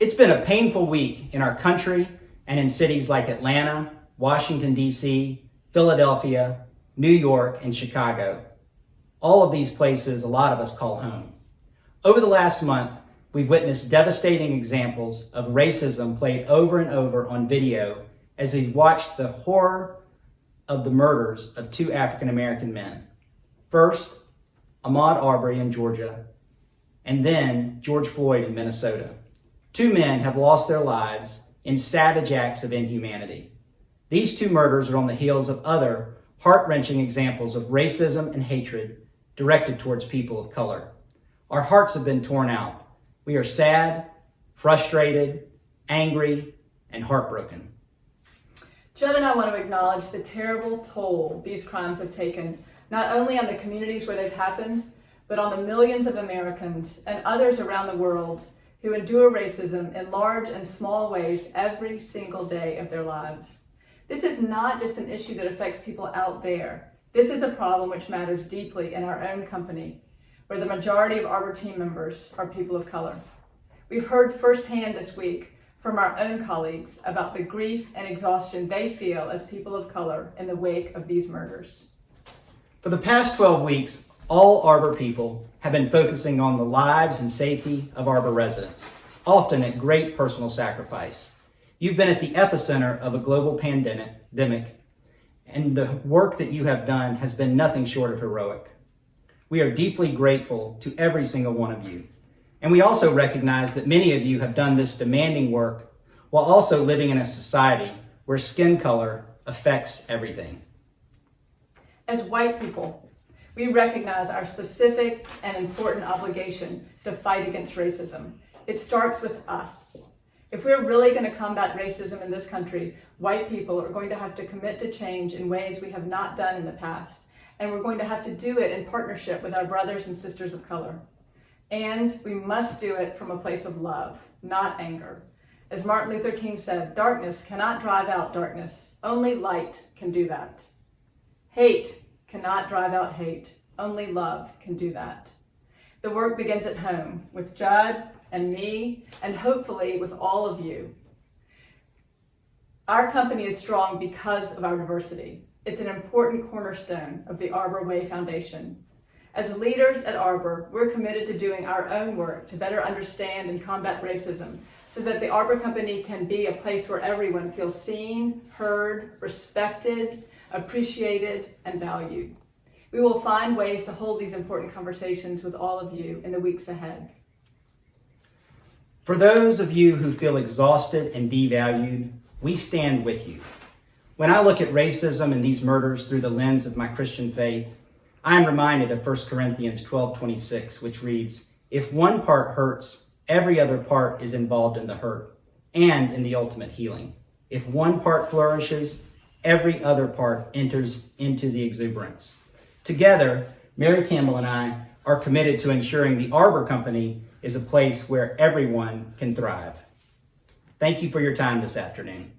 It's been a painful week in our country and in cities like Atlanta, Washington, D.C., Philadelphia, New York, and Chicago. All of these places a lot of us call home. Over the last month, we've witnessed devastating examples of racism played over and over on video as we've watched the horror of the murders of two African American men. First, Ahmaud Arbery in Georgia, and then George Floyd in Minnesota. Two men have lost their lives in savage acts of inhumanity. These two murders are on the heels of other heart-wrenching examples of racism and hatred directed towards people of color. Our hearts have been torn out. We are sad, frustrated, angry, and heartbroken. Judd and I want to acknowledge the terrible toll these crimes have taken, not only on the communities where they've happened, but on the millions of Americans and others around the world who endure racism in large and small ways every single day of their lives. This is not just an issue that affects people out there. This is a problem which matters deeply in our own company, where the majority of Arbor team members are people of color. We've heard firsthand this week from our own colleagues about the grief and exhaustion they feel as people of color in the wake of these murders. For the past 12 weeks, all Arbor people have been focusing on the lives and safety of Arbor residents, often at great personal sacrifice. You've been at the epicenter of a global pandemic, and the work that you have done has been nothing short of heroic. We are deeply grateful to every single one of you. And we also recognize that many of you have done this demanding work while also living in a society where skin color affects everything. As white people, we recognize our specific and important obligation to fight against racism. It starts with us. If we're really going to combat racism in this country, white people are going to have to commit to change in ways we have not done in the past. And we're going to have to do it in partnership with our brothers and sisters of color. And we must do it from a place of love, not anger. As Martin Luther King said, darkness cannot drive out darkness. Only light can do that. Hate cannot drive out hate. Only love can do that. The work begins at home with Judd and me, and hopefully with all of you. Our company is strong because of our diversity. It's an important cornerstone of the Arbor Way Foundation. As leaders at Arbor, we're committed to doing our own work to better understand and combat racism so that the Arbor Company can be a place where everyone feels seen, heard, respected, appreciated, and valued. We will find ways to hold these important conversations with all of you in the weeks ahead. For those of you who feel exhausted and devalued, we stand with you. When I look at racism and these murders through the lens of my Christian faith, I am reminded of 1 Corinthians 12:26, which reads, "If one part hurts, every other part is involved in the hurt and in the ultimate healing. If one part flourishes, every other part enters into the exuberance." Together, Mary Campbell and I are committed to ensuring the Arbor Company is a place where everyone can thrive. Thank you for your time this afternoon.